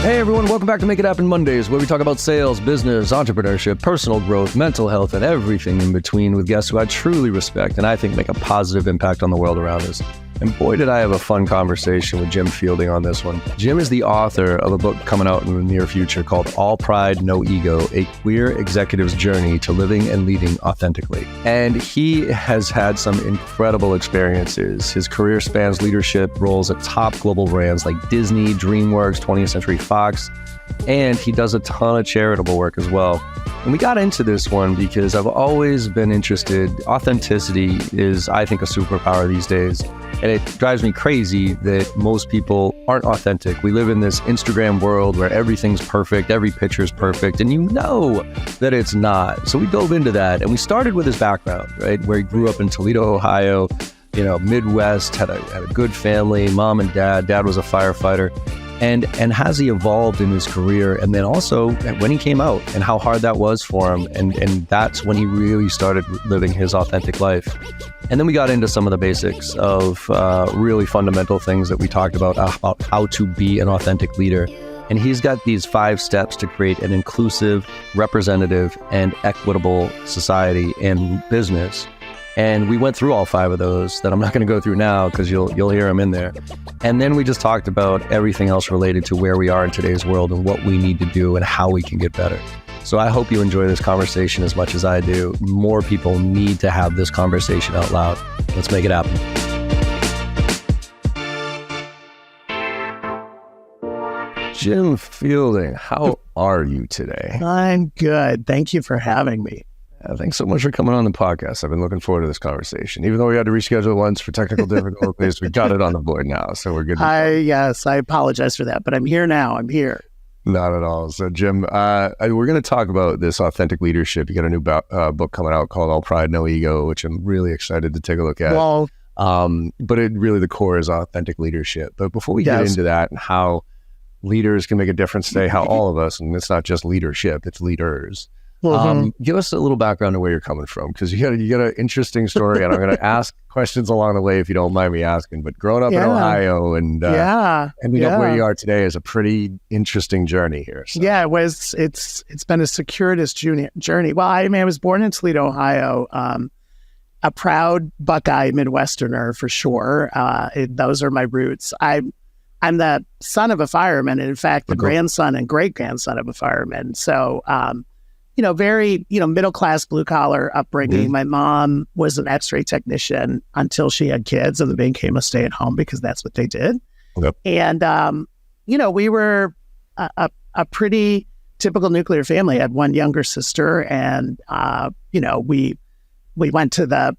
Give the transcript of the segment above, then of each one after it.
Hey everyone, welcome back to Make It Happen Mondays, where we talk about sales, business, entrepreneurship, personal growth, mental health, and everything in between with guests who I truly respect and I think make a positive impact on the world around us. And boy, did I have a fun conversation with Jim Fielding on this one. Jim is the author of a book coming out in the near future called All Pride, No Ego, A Queer Executive's Journey to Living and Leading Authentically. And he has had some incredible experiences. His career spans leadership roles at top global brands like Disney, DreamWorks, 20th Century Fox, and he does a ton of charitable work as well. And we got into this one because I've always been interested. Authenticity is, I think, a superpower these days. And it drives me crazy that most people aren't authentic. We live in this Instagram world where everything's perfect, every picture is perfect, and you know that it's not. So we dove into that, and we started with his background, right? Where he grew up in Toledo, Ohio, Midwest, had a good family, mom and dad. Dad was a firefighter. And has he evolved in his career? And then also when he came out and how hard that was for him. And that's when he really started living his authentic life. And then we got into some of the basics of really fundamental things that we talked about how to be an authentic leader. And he's got these 5 steps to create an inclusive, representative, and equitable society and business. And we went through all 5 of those that I'm not going to go through now because you'll hear them in there. And then we just talked about everything else related to where we are in today's world and what we need to do and how we can get better. So I hope you enjoy this conversation as much as I do. More people need to have this conversation out loud. Let's make it happen. Jim Fielding, how are you today? I'm good. Thank you for having me. Thanks so much for coming on the podcast. I've been looking forward to this conversation. Even though we had to reschedule once for technical difficulties, we got it on the board now, so we're good. Yes, I apologize for that, but I'm here now. I'm here. Not at all. So, Jim, we're going to talk about this authentic leadership. You got a new book coming out called All Pride, No Ego, which I'm really excited to take a look at. Well, but the core is authentic leadership. But before we get into that and how leaders can make a difference today, how all of us, and it's not just leadership, it's leaders. Give us a little background of where you're coming from, because you got an interesting story, and I'm going to ask questions along the way if you don't mind me asking. But growing up in Ohio and ending up where you are today is a pretty interesting journey here. So. Yeah, it was. It's been a circuitous journey. Well, I was born in Toledo, Ohio. A proud Buckeye Midwesterner for sure. Those are my roots. I'm the son of a fireman, and in fact, the grandson and great grandson of a fireman. So. Very, middle-class, blue-collar upbringing. Mm-hmm. My mom was an x-ray technician until she had kids and then became a stay-at-home because that's what they did. Yep. And, we were a pretty typical nuclear family. I had one younger sister and, we went to the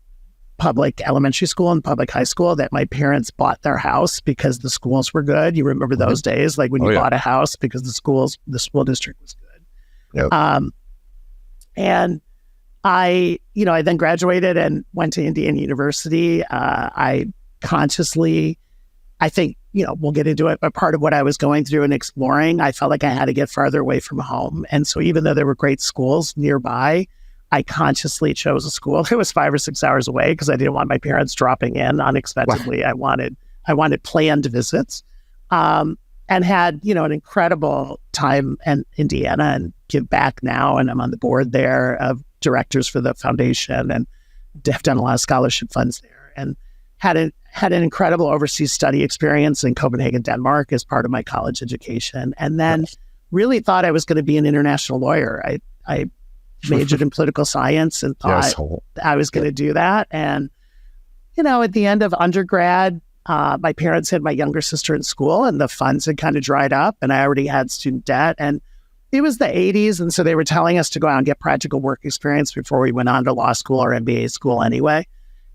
public elementary school and public high school that my parents bought their house because the schools were good. You remember those days, like when you bought a house because the school district was good. Yep. And I then graduated and went to Indiana University. I consciously, I think, we'll get into it, but part of what I was going through and exploring, I felt like I had to get farther away from home. And so even though there were great schools nearby, I consciously chose a school that was 5 or 6 hours away because I didn't want my parents dropping in unexpectedly. Wow. I wanted planned visits. And had, an incredible time in Indiana and give back now. And I'm on the board there of directors for the foundation and have done a lot of scholarship funds there and had an incredible overseas study experience in Copenhagen, Denmark as part of my college education. And then really thought I was going to be an international lawyer. I majored in political science and thought I was going to do that. And, at the end of undergrad, my parents had my younger sister in school and the funds had kind of dried up and I already had student debt and it was the 80s. And so they were telling us to go out and get practical work experience before we went on to law school or MBA school anyway.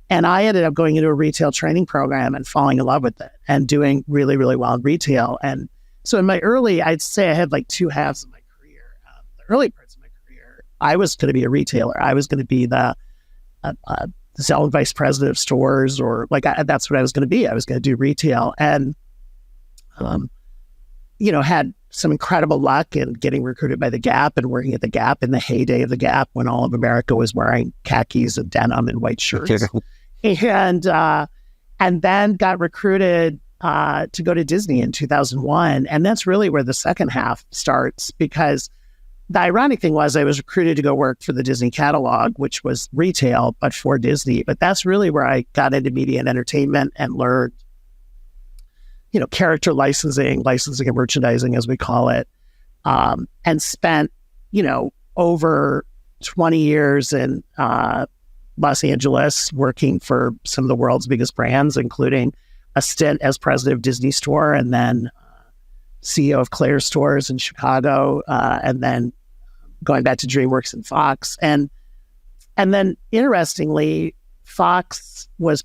And I ended up going into a retail training program and falling in love with it and doing really, really well in retail. And so in my I'd say I had like 2 halves of my career. The early parts of my career, I was going to be a retailer. I was going to be the sales vice president of stores, or that's what I was going to be. I was going to do retail and, had some incredible luck in getting recruited by the Gap and working at the Gap in the heyday of the Gap when all of America was wearing khakis and denim and white shirts. And then got recruited to go to Disney in 2001. And that's really where the second half starts, because the ironic thing was I was recruited to go work for the Disney catalog, which was retail, but for Disney. But that's really where I got into media and entertainment and learned, character licensing and merchandising, as we call it, and spent, over 20 years in Los Angeles working for some of the world's biggest brands, including a stint as president of Disney Store, and then CEO of Claire's Stores in Chicago, and then going back to DreamWorks and Fox. And then, interestingly, Fox was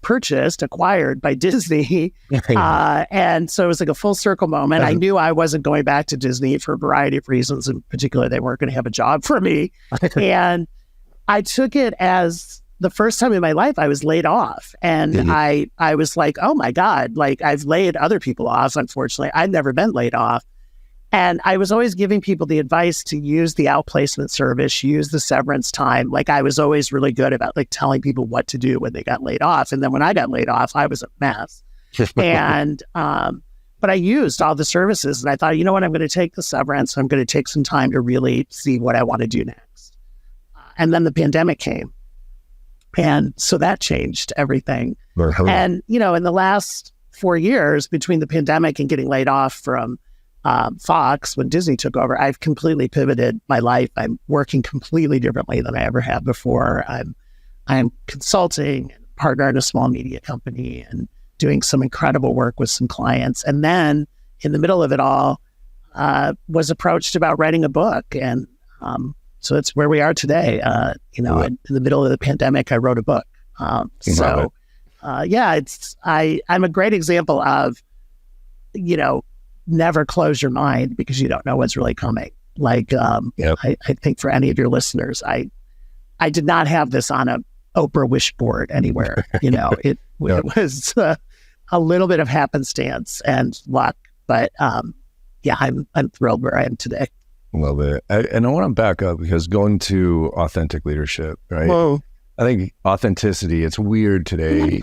acquired by Disney. And so it was like a full circle moment. I knew I wasn't going back to Disney for a variety of reasons. In particular, they weren't going to have a job for me. And I took it as the first time in my life I was laid off. And I was like, oh my God, like I've laid other people off. Unfortunately, I'd never been laid off. And I was always giving people the advice to use the outplacement service, use the severance time. Like I was always really good about like telling people what to do when they got laid off. And then when I got laid off, I was a mess. And, but I used all the services and I thought, you know what, I'm going to take the severance. I'm going to take some time to really see what I want to do next. And then the pandemic came. And so that changed everything. And, in the last 4 years between the pandemic and getting laid off from Fox, when Disney took over, I've completely pivoted my life. I'm working completely differently than I ever have before. I'm consulting, partner in a small media company, and doing some incredible work with some clients. And then in the middle of it all, was approached about writing a book. And so it's where we are today. In the middle of the pandemic, I wrote a book. I'm a great example of, never close your mind because you don't know what's really coming. Like, I think for any of your listeners, I did not have this on a Oprah wish board anywhere. It was a little bit of happenstance and luck, but I'm thrilled where I am today. Love it. And I want to back up because going to authentic leadership, right? Whoa. I think authenticity, it's weird today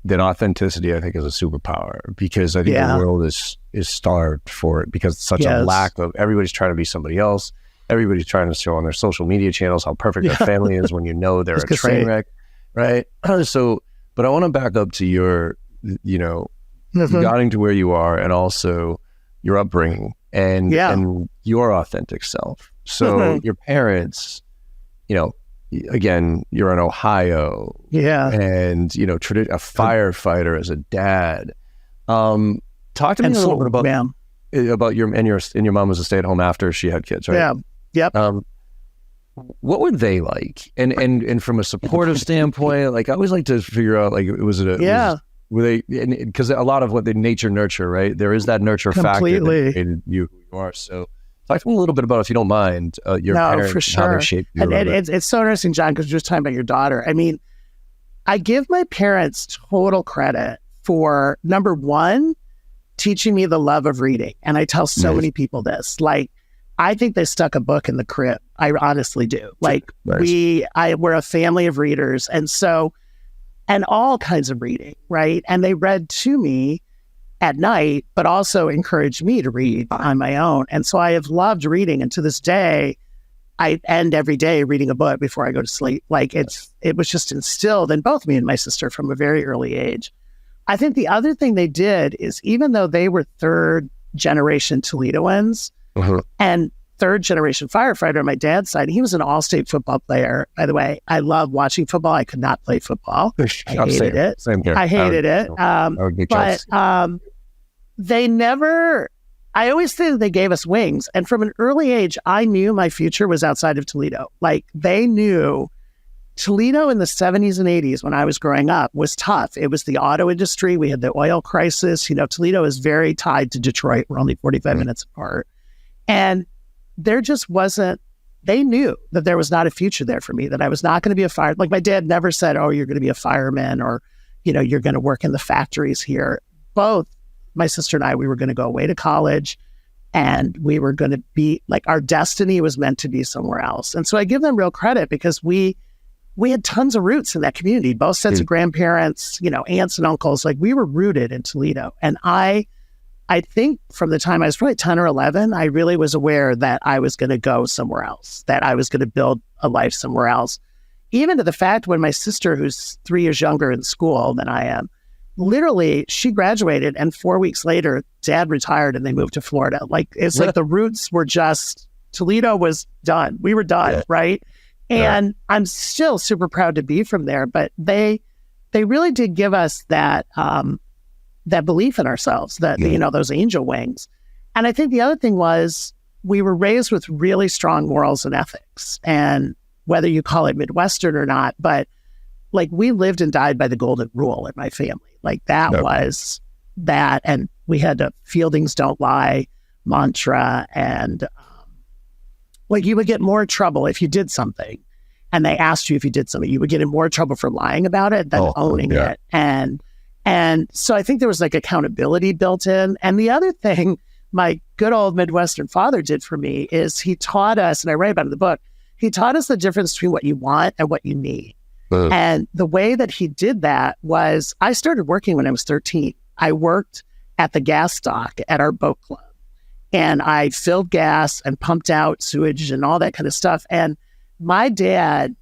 that authenticity, I think, is a superpower because I think the world is starved for it because it's such a lack of, everybody's trying to be somebody else. Everybody's trying to show on their social media channels how perfect their family is when they're a train wreck, right? So, but I want to back up to your, getting to where you are and also your upbringing and your authentic self. So your parents, again, you're in Ohio. And, a firefighter as a dad. Talk to me a little bit about your mom was a stay-at-home after she had kids, right? Yeah. Yep. What were they like? And from a supportive standpoint, like I always like to figure out, like, were they, because a lot of what the nature nurture, right? There is that nurture factor in you who you are. So talk to me a little bit about, if you don't mind, your parents, for sure. How they shaped you. And it's so interesting, John, because you're just talking about your daughter. I mean, I give my parents total credit for, number one, teaching me the love of reading. And I tell so many people this, like, I think they stuck a book in the crib. I honestly do. Like we're a family of readers. And so, and all kinds of reading, right? And they read to me at night, but also encouraged me to read on my own. And so I have loved reading. And to this day, I end every day reading a book before I go to sleep. Like it was just instilled in both me and my sister from a very early age. I think the other thing they did is, even though they were third generation Toledoans and third generation firefighter on my dad's side, he was an all-state football player. By the way, I love watching football. I could not play football. I hated it. Same here. I hated it. But they never, I always think they gave us wings. And from an early age, I knew my future was outside of Toledo. Like they knew Toledo in the 70s and 80s when I was growing up was tough. It was the auto industry. We had the oil crisis. Toledo is very tied to Detroit. We're only 45 minutes apart. And there just wasn't, they knew that there was not a future there for me, that I was not going to be a fire. Like my dad never said, oh, you're going to be a fireman or, you're going to work in the factories here. Both my sister and I, we were going to go away to college and we were going to be like, our destiny was meant to be somewhere else. And so I give them real credit because we we had tons of roots in that community, both sets of grandparents, aunts and uncles. Like, we were rooted in Toledo. And I think from the time I was probably 10 or 11, I really was aware that I was going to go somewhere else, that I was going to build a life somewhere else. Even to the fact when my sister, who's 3 years younger in school than I am, literally, she graduated and 4 weeks later, Dad retired and they moved to Florida. Like, it's like the roots were just, Toledo was done. We were done, right? And I'm still super proud to be from there. But they really did give us that that belief in ourselves, that those angel wings. And I think the other thing was we were raised with really strong morals and ethics. And whether you call it Midwestern or not, but like, we lived and died by the golden rule in my family. Like, that was that. And we had a Fieldings don't lie mantra. And like, you would get more trouble if you did something and they asked you if you did something. You would get in more trouble for lying about it than owning it. And so I think there was like accountability built in. And the other thing my good old Midwestern father did for me is he taught us, and I write about it in the book, he taught us the difference between what you want and what you need. And the way that he did that was, I started working when I was 13. I worked at the gas dock at our boat club, and I filled gas and pumped out sewage and all that kind of stuff. And my dad,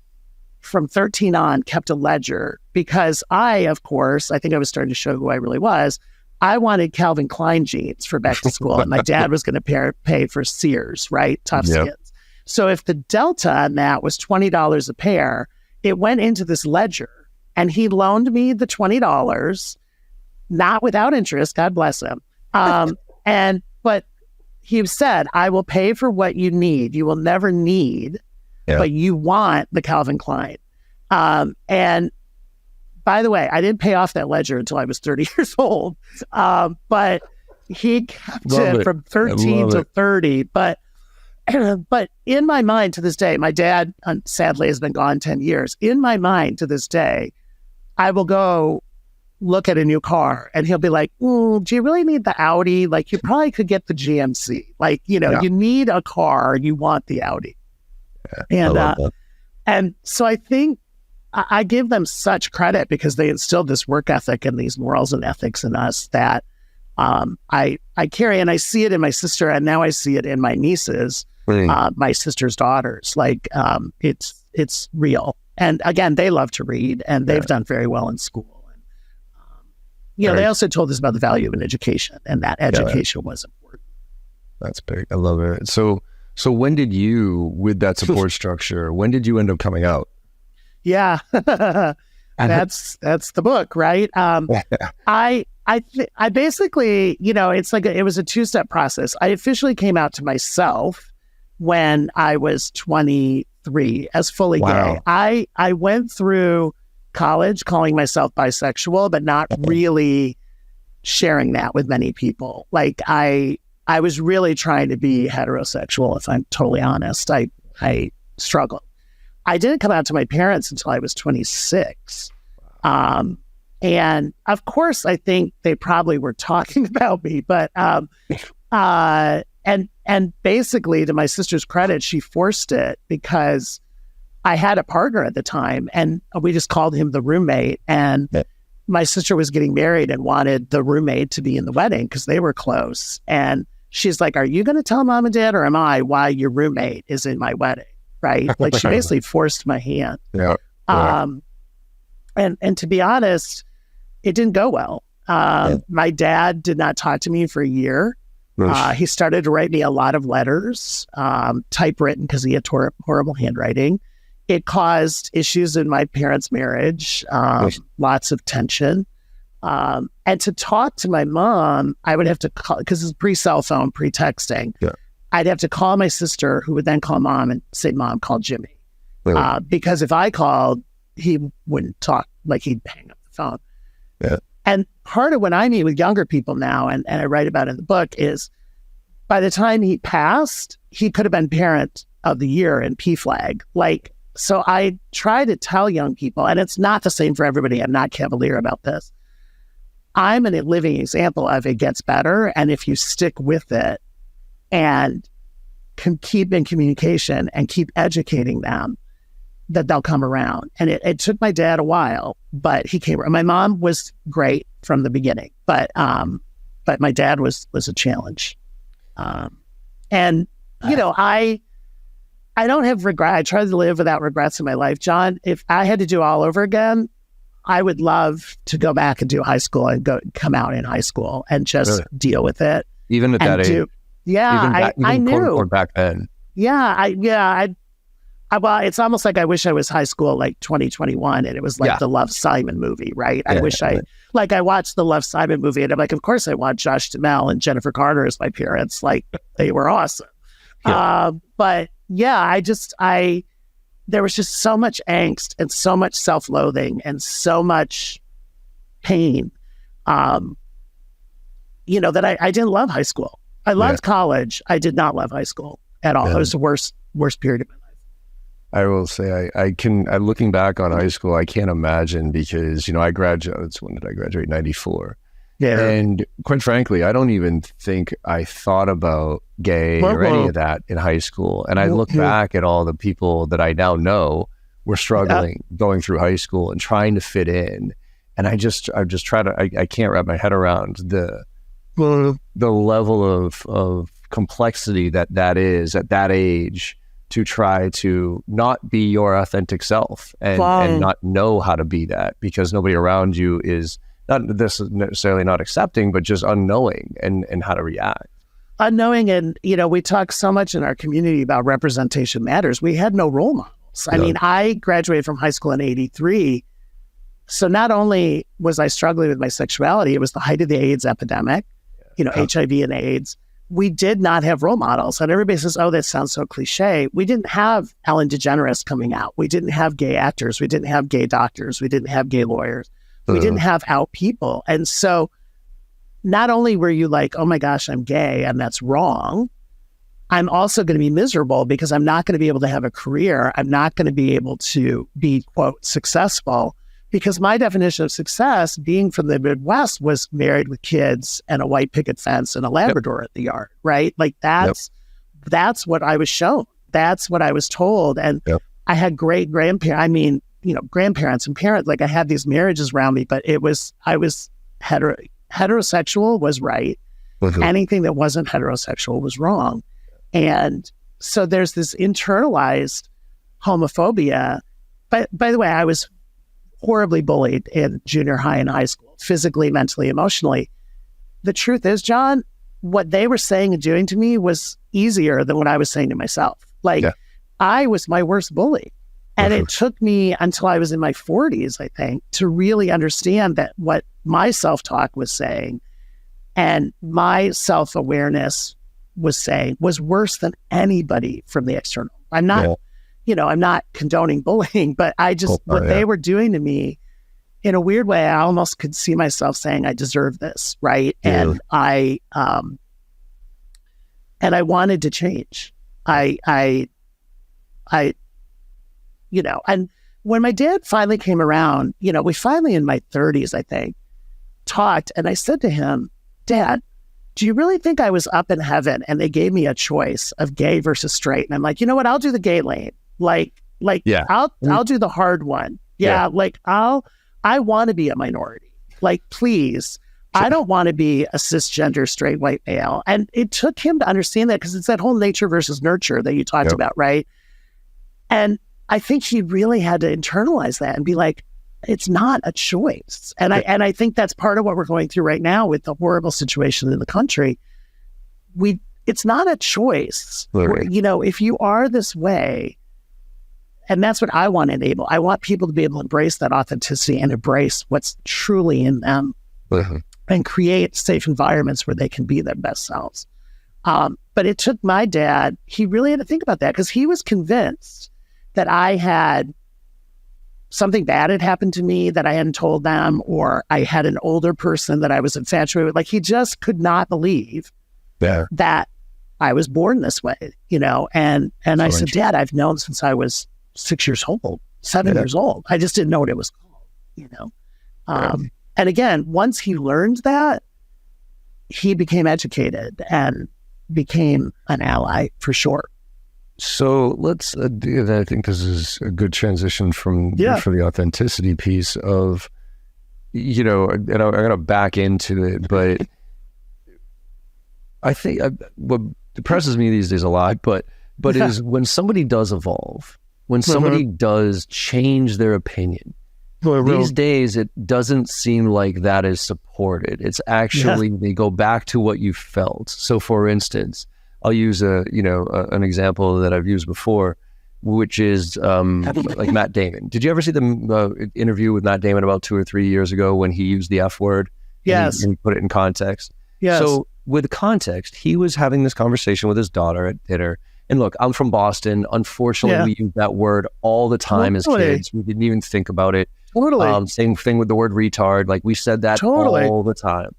from 13 on, kept a ledger because I, of course, I think I was starting to show who I really was. I wanted Calvin Klein jeans for back to school, and my dad was going to pay for Sears, right? Tough skins. So if the delta on that was $20 a pair, it went into this ledger, and he loaned me the $20, not without interest, God bless him. But he said, I will pay for what you need. You will never need, but you want the Calvin Klein. And by the way, I didn't pay off that ledger until I was 30 years old. But he kept it from 13 to 30. But in my mind to this day, my dad sadly has been gone 10 years. In my mind to this day, I will go look at a new car and he'll be like, do you really need the Audi? Like, you probably could get the GMC. Like, you need a car, you want the Audi. And so I think I give them such credit because they instilled this work ethic and these morals and ethics in us that I carry, and I see it in my sister, and now I see it in my nieces, my sister's daughters. Like, it's real. And again, they love to read, and they've done very well in school. And they also told us about the value of an education, and that education was important. That's big. I love it. So when did you, with that support structure, when did you end up coming out? Yeah, that's the book, right? I basically, it's like it was a two-step process. I officially came out to myself when I was 23 as fully gay. I went through college calling myself bisexual, but not really sharing that with many people. Like, I was really trying to be heterosexual, if I'm totally honest. I struggled. I didn't come out to my parents until I was 26. And of course, I think they probably were talking about me, but, and basically, to my sister's credit, she forced it because I had a partner at the time, and we just called him the roommate. And my sister was getting married and wanted the roommate to be in the wedding because they were close. And she's like, are you going to tell mom and dad, or am I, why your roommate is in my wedding? Right? Like, she basically forced my hand. And to be honest, it didn't go well. My dad did not talk to me for a year. He started to write me a lot of letters, typewritten, because he had horrible handwriting. It caused issues in my parents' marriage, lots of tension. And to talk to my mom, I would have to call, because it's pre-cell phone, pre-texting. I'd have to call my sister, who would then call mom and say, Mom, call Jimmy. Because if I called, he wouldn't talk, like, he'd hang up the phone. And part of when I meet with younger people now, and I write about it in the book, is by the time he passed, he could have been parent of the year in PFLAG. Like, so I try to tell young people, and it's not the same for everybody, I'm not cavalier about this. I'm a living example of it gets better, and if you stick with it and can keep in communication and keep educating them, that they'll come around. And it took my dad a while, but he came around. My mom was great from the beginning, but my dad was a challenge. And you know, I don't have regret. I try to live without regrets in my life. John, if I had to do all over again, I would love to go back and do high school and come out in high school and just deal with it. Even at that age. Yeah, I knew. Back then. Yeah, well, it's almost like I wish I was high school like 2021 and it was like the Love, Simon movie, right? I wish I watched the Love, Simon movie and I'm like, of course I want Josh Duhamel and Jennifer Carter as my parents. Like, they were awesome. But yeah, there was just so much angst and so much self-loathing and so much pain, you know, that I didn't love high school. I loved college. I did not love high school at all. It was the worst period of my life. I will say, looking back on high school, I can't imagine because, you know, I graduated, when did I graduate? 94. Yeah. And quite frankly, I don't even think I thought about gay or any of that in high school. And I look back at all the people that I now know were struggling going through high school and trying to fit in. And I can't wrap my head around the level of complexity that is at that age to try to not be your authentic self and not know how to be that because nobody around you is not necessarily not accepting, but just unknowing and how to react. Unknowing. And, you know, we talk so much in our community about representation matters. We had no role models. I mean, I graduated from high school in 83. So not only was I struggling with my sexuality, it was the height of the AIDS epidemic, you know, HIV and AIDS. We did not have role models. And everybody says, oh, that sounds so cliche. We didn't have Ellen DeGeneres coming out. We didn't have gay actors. We didn't have gay doctors. We didn't have gay lawyers. We didn't have out people. And so not only were you like, oh my gosh, I'm gay and that's wrong, I'm also going to be miserable because I'm not going to be able to have a career. I'm not going to be able to be, quote, successful because my definition of success being from the Midwest was married with kids and a white picket fence and a Labrador at the yard, right? Like that's what I was shown. That's what I was told. And I had great grandparents. I mean, you know, grandparents and parents, like I had these marriages around me, but I was heterosexual was right. Anything that wasn't heterosexual was wrong. And so there's this internalized homophobia. But by the way, I was horribly bullied in junior high and high school, physically, mentally, emotionally. The truth is, John, what they were saying and doing to me was easier than what I was saying to myself. Like I was my worst bully. And it took me until I was in my 40s, I think, to really understand that what my self-talk was saying and my self-awareness was saying was worse than anybody from the external. I'm not, you know, I'm not condoning bullying, but I just, they were doing to me in a weird way, I almost could see myself saying, I deserve this, right? And I wanted to change. You know, and when my dad finally came around, you know, we finally in my 30s, I think, talked. And I said to him, Dad, do you really think I was up in heaven and they gave me a choice of gay versus straight? And I'm like, you know what? I'll do the gay lane. I'll do the hard one. I want to be a minority. Like, please, I don't want to be a cisgender straight white male. And it took him to understand that because it's that whole nature versus nurture that you talked about, right? And I think he really had to internalize that and be like, it's not a choice. And I think that's part of what we're going through right now with the horrible situation in the country. It's not a choice. You know, if you are this way, and that's what I want to enable. I want people to be able to embrace that authenticity and embrace what's truly in them and create safe environments where they can be their best selves. But it took my dad, he really had to think about that because he was convinced that I had something bad had happened to me that I hadn't told them, or I had an older person that I was infatuated with. Like he just could not believe that I was born this way, you know? And I said, Dad, I've known since I was 6 years old, 7 years old. I just didn't know what it was called, you know? And again, once he learned that, he became educated and became an ally for sure. So let's I think this is a good transition from for the authenticity piece of, and I'm going to back into it, but I think what depresses me these days a lot, but is when somebody does evolve, when somebody does change their opinion. These days, it doesn't seem like that is supported. It's actually, they go back to what you felt. So for instance, I'll use an example that I've used before, which is like Matt Damon. Did you ever see the interview with Matt Damon about 2 or 3 years ago when he used the F word? Yes. And he put it in context. Yes. So with context, he was having this conversation with his daughter at dinner. And look, I'm from Boston. Unfortunately, we use that word all the time as kids. We didn't even think about it. Totally. Same thing with the word retard. Like we said that all the time.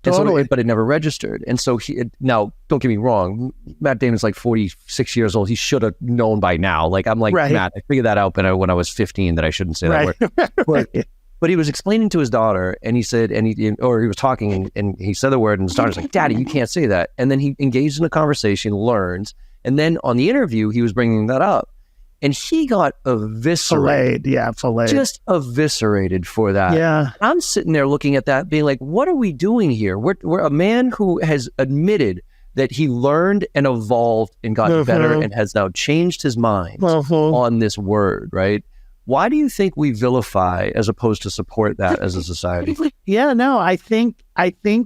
And so, but it never registered. And so now, don't get me wrong, Matt Damon's like 46 years old. He should have known by now. Like, I'm like, Matt, I figured that out when I was 15 that I shouldn't say that word. But he was explaining to his daughter, and he said, he was talking, and he said the word, and his daughter's like, Daddy, you can't say that. And then he engaged in a conversation, learns, and then on the interview, he was bringing that up. And he got eviscerated. Filleted. Just eviscerated for that. Yeah. I'm sitting there looking at that being like, what are we doing here? We're a man who has admitted that he learned and evolved and got better and has now changed his mind on this word, right? Why do you think we vilify as opposed to support that as a society? Yeah, no, I think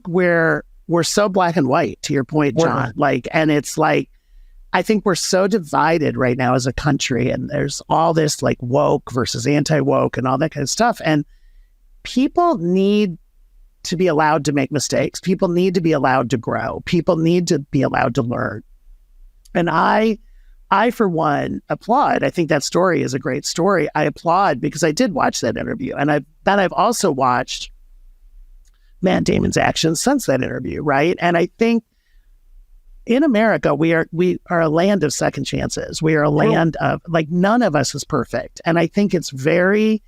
we're so black and white, to your point, John. And it's like, I think we're so divided right now as a country, and there's all this like woke versus anti-woke and all that kind of stuff. And people need to be allowed to make mistakes. People need to be allowed to grow. People need to be allowed to learn. And I for one, applaud. I think that story is a great story. I applaud because I did watch that interview. And I've also watched Matt Damon's actions since that interview, right? And I think in America, we are a land of second chances. We are a land of, like, none of us is perfect. And I think it's very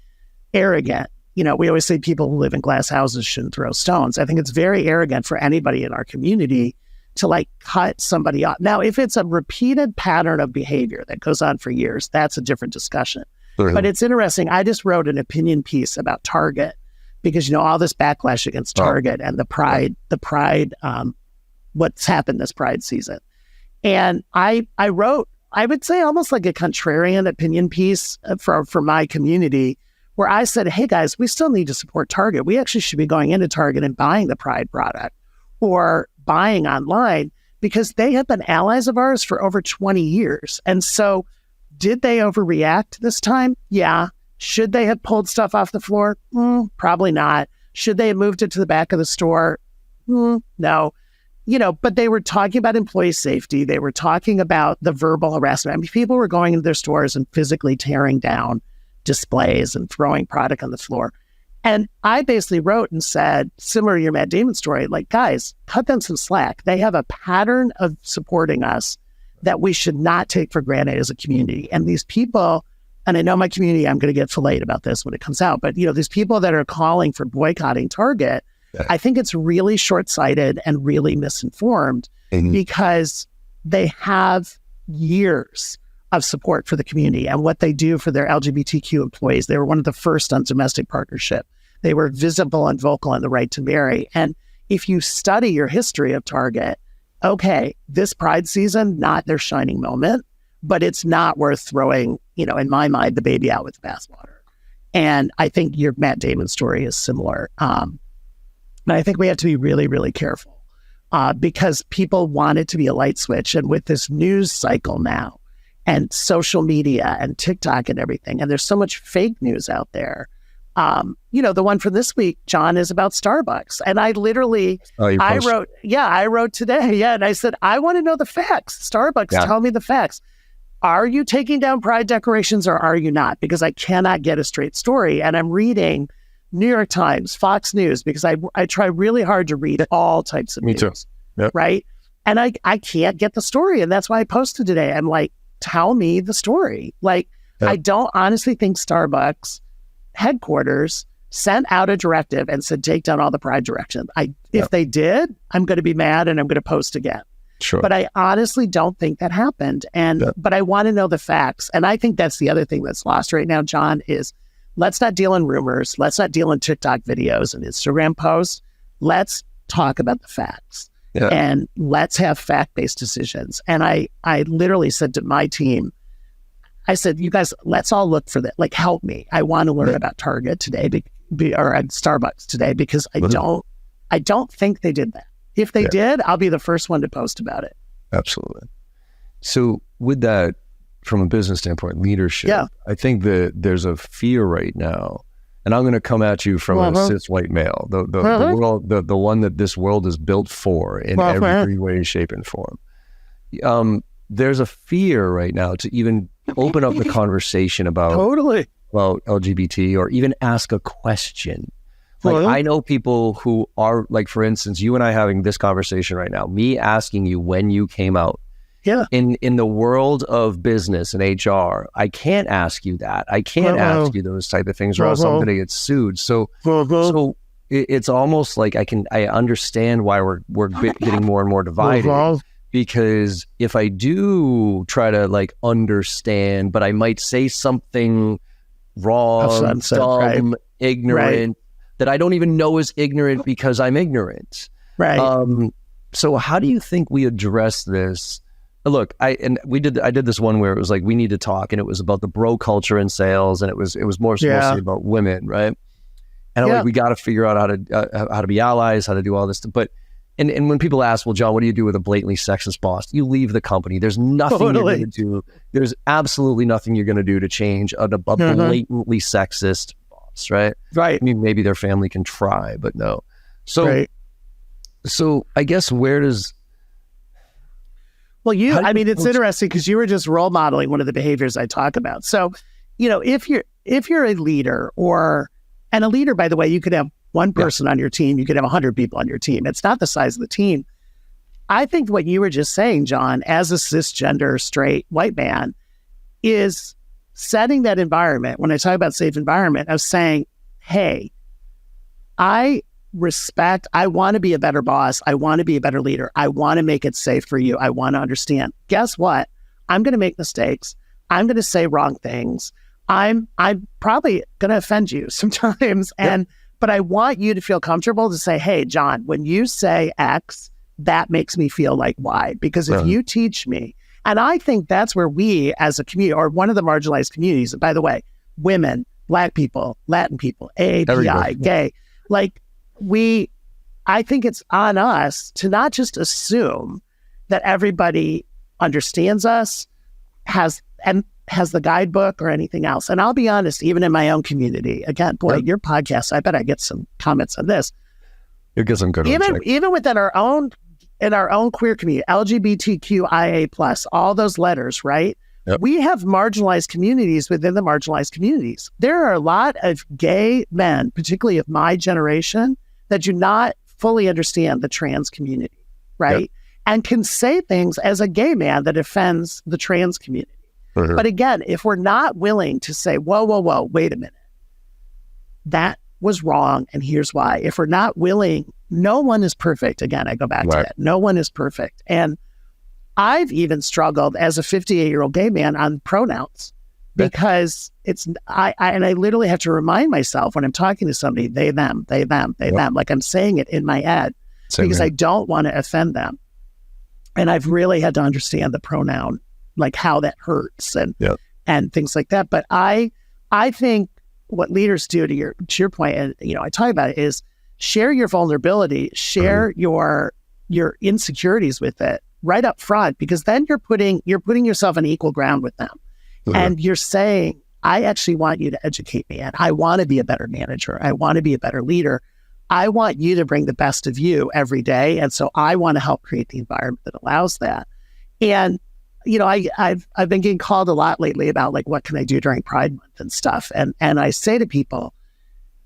arrogant. We always say people who live in glass houses shouldn't throw stones. I think it's very arrogant for anybody in our community to like cut somebody off. Now, if it's a repeated pattern of behavior that goes on for years, that's a different discussion. But it's interesting. I just wrote an opinion piece about Target because, all this backlash against Target and the pride, what's happened this Pride season. And I wrote, I would say almost like a contrarian opinion piece for my community, where I said, hey guys, we still need to support Target. We actually should be going into Target and buying the Pride product or buying online because they have been allies of ours for over 20 years. And so did they overreact this time? Yeah. Should they have pulled stuff off the floor? Probably not. Should they have moved it to the back of the store? No. But they were talking about employee safety. They were talking about the verbal harassment. I mean, people were going into their stores and physically tearing down displays and throwing product on the floor. And I basically wrote and said, similar to your Matt Damon story, like, guys, cut them some slack. They have a pattern of supporting us that we should not take for granted as a community. And these people, and I know my community, I'm going to get filleted about this when it comes out, but these people that are calling for boycotting Target, I think it's really short-sighted and really misinformed because they have years of support for the community and what they do for their LGBTQ employees. They were one of the first on domestic partnership. They were visible and vocal on the right to marry. And if you study your history of Target, okay, this Pride season, not their shining moment, but it's not worth throwing, in my mind, the baby out with the bathwater. And I think your Matt Damon story is similar. And I think we have to be really, really careful because people want it to be a light switch. And with this news cycle now and social media and TikTok and everything, and there's so much fake news out there. The one from this week, John, is about Starbucks. And I literally, I wrote today. Yeah. And I said, I want to know the facts. Starbucks, tell me the facts. Are you taking down Pride decorations or are you not? Because I cannot get a straight story. And I'm reading New York Times, Fox News, because I try really hard to read all types of news. Me too. Yep. Right? And I can't get the story. And that's why I posted today. I'm like, tell me the story. Like, I don't honestly think Starbucks headquarters sent out a directive and said, take down all the Pride direction. If they did, I'm going to be mad and I'm going to post again. Sure. But I honestly don't think that happened. But I want to know the facts. And I think that's the other thing that's lost right now, John, is let's not deal in rumors. Let's not deal in TikTok videos and Instagram posts. Let's talk about the facts. Yeah. And let's have fact-based decisions. And I literally said to my team, I said, you guys, let's all look for that. Like, help me. I want to learn about Target today or at Starbucks today, because I don't think they did that. If they did, I'll be the first one to post about it. Absolutely. So with that, from a business standpoint, leadership, I think that there's a fear right now, and I'm going to come at you from a cis white male, the world, the one that this world is built for in every way, shape, and form. There's a fear right now to even open up the conversation about LGBT, or even ask a question. Like, I know people who are, like, for instance, you and I having this conversation right now, me asking you when you came out. Yeah. In the world of business and HR, I can't ask you that. I can't ask you those type of things, or else I'm going to get sued. So it's almost like I understand why we're getting more and more divided. Because if I do try to, like, understand, but I might say something wrong, dumb, ignorant, that I don't even know is ignorant because I'm ignorant. Right. So how do you think we address this? Look, I did this one where it was like, we need to talk, and it was about the bro culture in sales, and it was mostly about women, right? And I'm like, we got to figure out how to be allies, how to do all this. But and when people ask, well, John, what do you do with a blatantly sexist boss? You leave the company. There's nothing you're going to do. There's absolutely nothing you're going to do to change a blatantly sexist boss, right? Right. I mean, maybe their family can try, but no. So, so I guess where does... Well, it's interesting because you were just role modeling one of the behaviors I talk about. So, if you're a leader, and a leader, by the way, you could have one person on your team, you could have 100 people on your team. It's not the size of the team. I think what you were just saying, John, as a cisgender, straight, white man, is setting that environment. When I talk about safe environment, of saying, hey, I want to be a better boss. I want to be a better leader. I want to make it safe for you. I want to understand. Guess what? I'm going to make mistakes. I'm going to say wrong things. I'm probably going to offend you sometimes. But I want you to feel comfortable to say, hey, John, when you say X, that makes me feel like Y. Because if you teach me, and I think that's where we as a community, or one of the marginalized communities, by the way, women, Black people, Latin people, AAPI, gay, like, I think it's on us to not just assume that everybody understands us, has the guidebook or anything else. And I'll be honest, even in my own community, again, your podcast, I bet I get some comments on this. You get some good ones. Even within our own queer community, LGBTQIA+, all those letters, right? Yep. We have marginalized communities within the marginalized communities. There are a lot of gay men, particularly of my generation, that do not fully understand the trans community, right? Yep. And can say things as a gay man that offends the trans community. Mm-hmm. But again, if we're not willing to say, whoa, wait a minute, that was wrong, and here's why. If we're not willing, no one is perfect. Again, I go back to that. No one is perfect. And I've even struggled as a 58-year-old gay man on pronouns, because I literally have to remind myself when I'm talking to somebody, they, them, them, like I'm saying it in my head, because I don't want to offend them. And I've really had to understand the pronoun, like how that hurts and things like that. But I think what leaders do, to your point, and I talk about it, is share your vulnerability, share your insecurities with it right up front, because then you're putting yourself on equal ground with them. And you're saying, I actually want you to educate me, and I want to be a better manager. I want to be a better leader. I want you to bring the best of you every day. And so I want to help create the environment that allows that. And, I've been getting called a lot lately about, like, what can I do during Pride Month and stuff. And I say to people,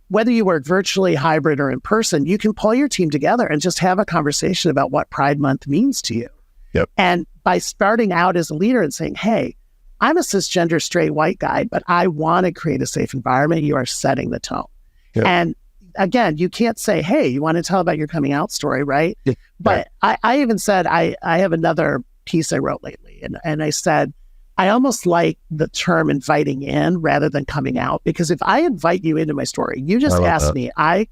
whether you work virtually, hybrid, or in person, you can pull your team together and just have a conversation about what Pride Month means to you. Yep. And by starting out as a leader and saying, hey, I'm a cisgender straight white guy, but I want to create a safe environment, you are setting the tone. Yep. And again, you can't say, hey, you want to tell about your coming out story, right? Yeah. But I even said, I have another piece I wrote lately, and I said, I almost like the term inviting in rather than coming out, because if I invite you into my story, you just asked me, I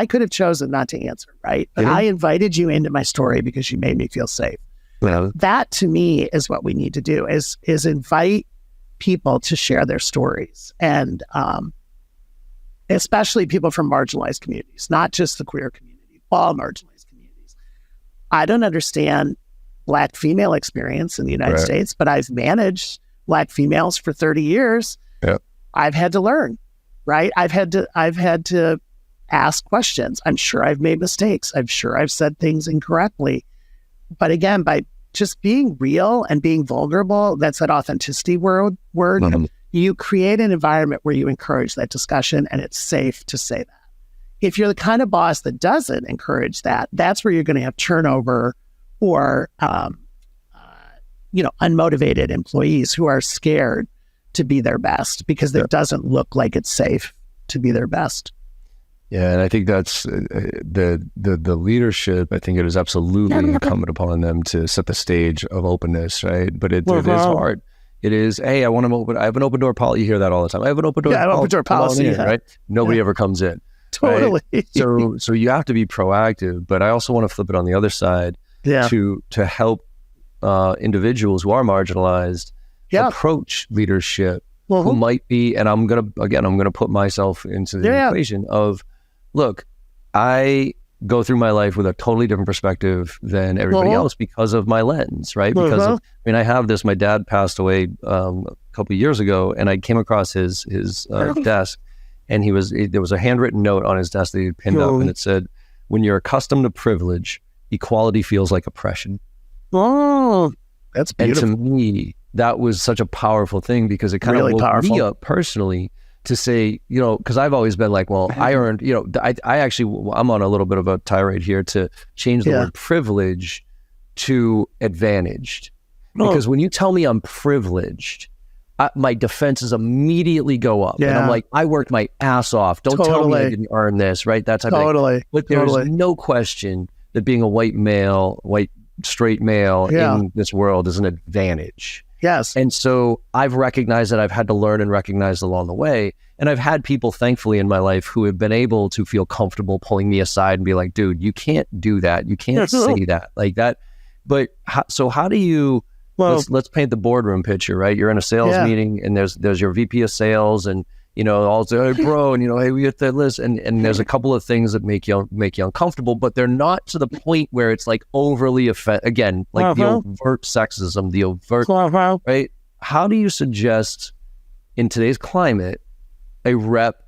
could have chosen not to answer, right? But I invited you into my story because you made me feel safe. Yeah. That to me is what we need to do, is invite people to share their stories, and especially people from marginalized communities, not just the queer community, all marginalized communities. I don't understand Black female experience in the United States, but I've managed Black females for 30 years. Yep. I've had to learn, right? I've had to ask questions. I'm sure I've made mistakes. I'm sure I've said things incorrectly. But again, by just being real and being vulnerable, that's that authenticity word. Mm-hmm. You create an environment where you encourage that discussion, and it's safe to say that. If you're the kind of boss that doesn't encourage that, that's where you're going to have turnover or, unmotivated employees who are scared to be their best because it doesn't look like it's safe to be their best. Yeah, and I think that's the leadership. I think it is absolutely incumbent upon them to set the stage of openness, right? But it is hard. It is, hey, I want to open. I have an open door policy. You hear that all the time. I have an open door. Open door policy, right? Nobody ever comes in. Totally. Right? So you have to be proactive. But I also want to flip it on the other side. To help individuals who are marginalized approach leadership who might be, and I'm gonna put myself into the equation of, look, I go through my life with a totally different perspective than everybody else because of my lens, right? Because of, I have this. My dad passed away a couple of years ago, and I came across his desk, and there was a handwritten note on his desk that he pinned up, and it said, "When you're accustomed to privilege, equality feels like oppression." Oh, that's beautiful. And to me, that was such a powerful thing, because it kind of woke me up personally to say, because I've always been like, well, I earned, I'm on a little bit of a tirade here to change the word privilege to advantaged. Because when you tell me I'm privileged, my defenses immediately go up. And I'm like, I worked my ass off. Don't tell me I didn't earn this, right? That type of thing. But there's no question that being a white straight male in this world is an advantage. Yes. And so I've recognized that I've had to learn and recognize along the way. And I've had people, thankfully, in my life who have been able to feel comfortable pulling me aside and be like, dude, you can't do that. You can't say that like that. But how do you, let's paint the boardroom picture, right? You're in a sales meeting, and there's your VP of sales, and all say, hey, bro, and hey, we get that list, and there's a couple of things that make you uncomfortable, but they're not to the point where it's like overly again, like the overt sexism, the overt, right? How do you suggest in today's climate a rep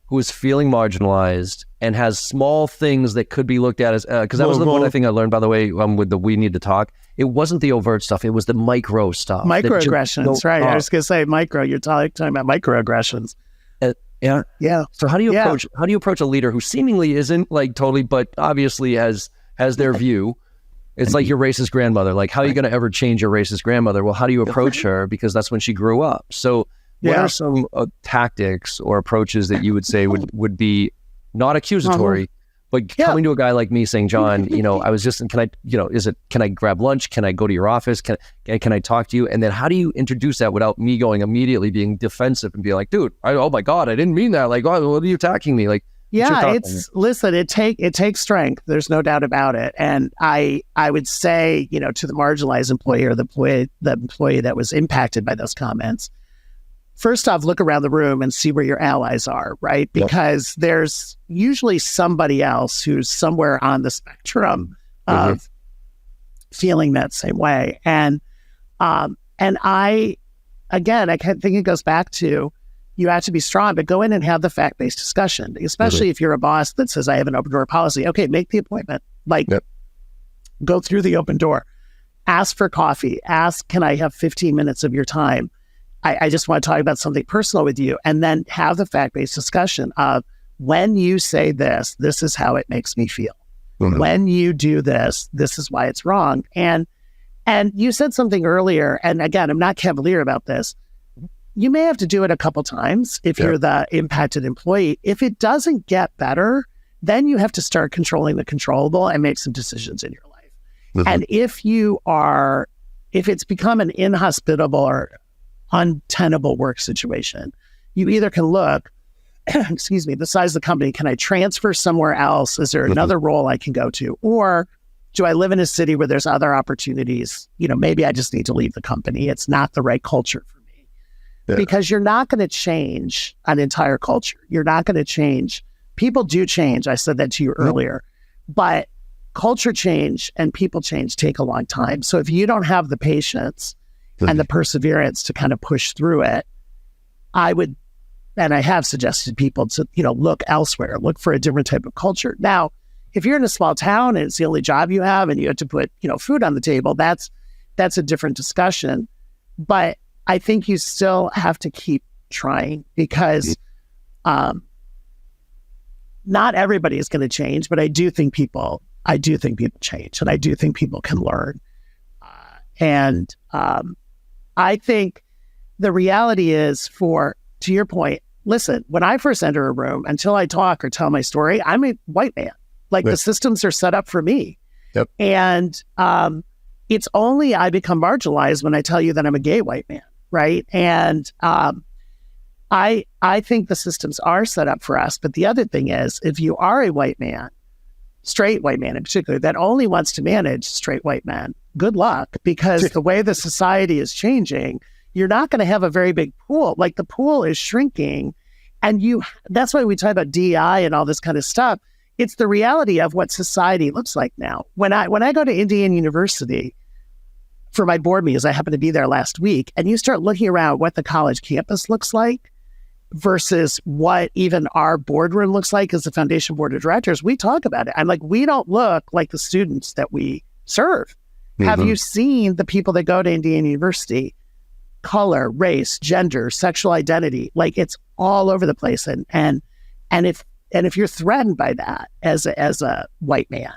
who is feeling marginalized and has small things that could be looked at as, because that was the one thing I learned, by the way, with the We Need to Talk. It wasn't the overt stuff. It was the micro stuff. Microaggressions, right? I was going to say micro. You're talking about microaggressions. Yeah. So how do you approach a leader who seemingly isn't like totally, but obviously has their view? It's like your racist grandmother. Like, how are you going to ever change your racist grandmother? Well, how do you approach her? Because that's when she grew up. So what are some tactics or approaches that you would say would be not accusatory, but coming to a guy like me saying, John, I was just, can I grab lunch? Can I go to your office? Can I talk to you? And then how do you introduce that without me going immediately being defensive and be like, dude, oh my God, I didn't mean that. Like, oh, what are you attacking me? Like, listen, it takes strength. There's no doubt about it. And I would say, to the marginalized employee or the employee that was impacted by those comments, first off, look around the room and see where your allies are, right? Because there's usually somebody else who's somewhere on the spectrum of feeling that same way. And I think it goes back to, you have to be strong, but go in and have the fact-based discussion, especially if you're a boss that says, I have an open door policy. Okay, make the appointment. Go through the open door. Ask for coffee. Ask, can I have 15 minutes of your time? I just want to talk about something personal with you, and then have the fact-based discussion of, when you say this, this is how it makes me feel. When you do this, this is why it's wrong. And you said something earlier, and again, I'm not cavalier about this. You may have to do it a couple times if you're the impacted employee. If it doesn't get better, then you have to start controlling the controllable and make some decisions in your life. And if it's become an inhospitable or untenable work situation, you either can look, excuse me, the size of the company, can I transfer somewhere else? Is there another role I can go to? Or do I live in a city where there's other opportunities? Maybe I just need to leave the company. It's not the right culture for me. Yeah. Because you're not going to change an entire culture. You're not going to change. People do change. I said that to you earlier. But culture change and people change take a long time. So if you don't have the patience and the perseverance to kind of push through it, I would, and I have suggested people to, look elsewhere, look for a different type of culture. Now, if you're in a small town and it's the only job you have and you have to put, food on the table, that's a different discussion. But I think you still have to keep trying because not everybody is going to change, but I do think people change, and I do think people can learn. I think the reality is, to your point, listen, when I first enter a room, until I talk or tell my story, I'm a white man. Like the systems are set up for me. Yep. And it's only I become marginalized when I tell you that I'm a gay white man, right? And I think the systems are set up for us. But the other thing is, if you are a white man, straight white man in particular, that only wants to manage straight white men, good luck, because the way the society is changing, you're not going to have a very big pool. Like the pool is shrinking. And that's why we talk about DEI and all this kind of stuff. It's the reality of what society looks like now. When I go to Indiana University for my board meetings, I happened to be there last week, and you start looking around what the college campus looks like versus what even our boardroom looks like as the foundation board of directors, we talk about it. I'm like, we don't look like the students that we serve. Have you seen the people that go to Indiana University? Color, race, gender, sexual identity, like it's all over the place. And if you're threatened by that as a white man,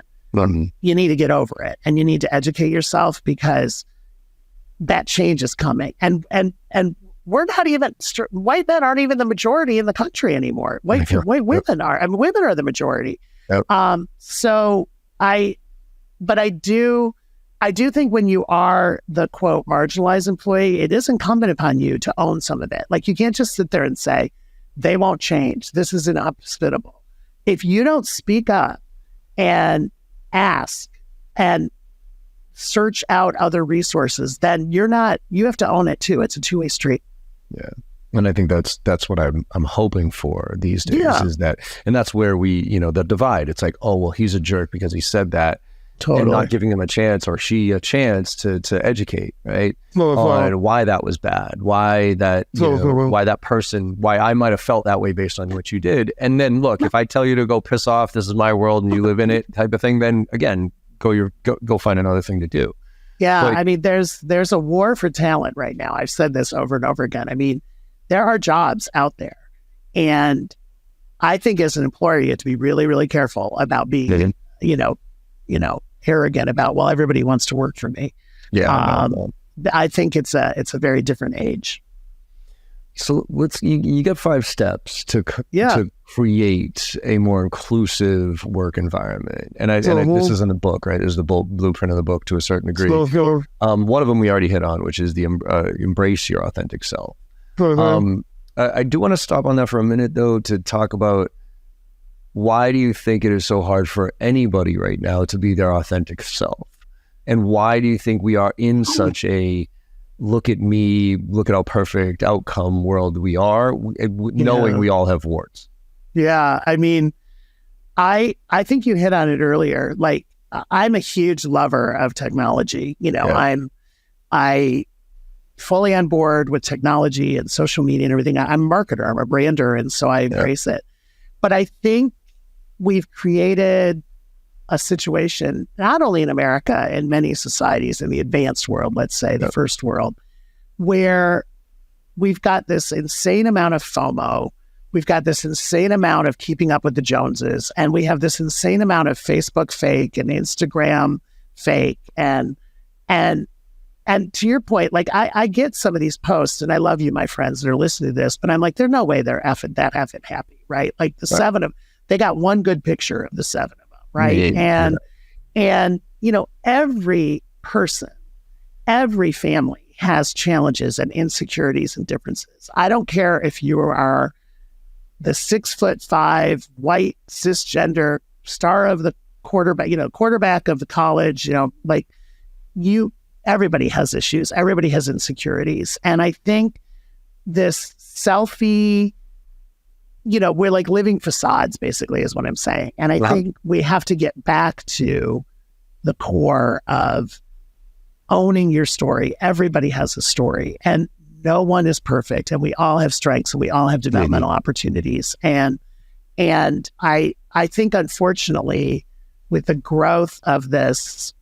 you need to get over it, and you need to educate yourself, because that change is coming. And we're not even white men aren't even the majority in the country anymore. White women are. I mean, women are the majority. Yep. But I do think when you are the quote marginalized employee, it is incumbent upon you to own some of it. Like you can't just sit there and say, they won't change. This is inhospitable. If you don't speak up and ask and search out other resources, then you have to own it too. It's a two-way street. Yeah. And I think that's what I'm hoping for these days is that, and that's where we, the divide. It's like, oh, well, he's a jerk because he said that. Totally. And not giving them a chance or she a chance to educate, right? On why that was bad, why that, why that person, why I might have felt that way based on what you did. And then look, if I tell you to go piss off, this is my world and you live in it type of thing, then again, go find another thing to do. Yeah. I mean, there's a war for talent right now. I've said this over and over again. I mean, there are jobs out there, and I think as an employer, you have to be really, really careful about being, arrogant about, well, everybody wants to work for me. Yeah. I think it's a very different age. So you got 5 steps to create a more inclusive work environment. And this is in the book, right? There's the blueprint of the book to a certain degree. One of them we already hit on, which is the embrace your authentic self. I do want to stop on that for a minute though, to talk about, why do you think it is so hard for anybody right now to be their authentic self? And why do you think we are in such a look at me, look at how perfect outcome world we are, knowing we all have warts? Yeah. I mean, I think you hit on it earlier. Like, I'm a huge lover of technology. I fully on board with technology and social media and everything. I'm a marketer, I'm a brander, and so I embrace it. But I think we've created a situation, not only in America, in many societies, in the advanced world, let's say the first world, where we've got this insane amount of FOMO, we've got this insane amount of keeping up with the Joneses, and we have this insane amount of Facebook fake and Instagram fake. And to your point, like I get some of these posts, and I love you, my friends that are listening to this, but I'm like, there's no way they're that effing happy, right? Like they got one good picture of the 7 of them, right? And every person, every family has challenges and insecurities and differences. I don't care if you are the 6'5" white cisgender star of the quarterback of the college, everybody has issues, everybody has insecurities. And I think this selfie, we're like living facades, basically, is what I'm saying. And I think we have to get back to the core of owning your story. Everybody has a story, and no one is perfect, and we all have strengths, and we all have developmental opportunities. And I think, unfortunately, with the growth of this,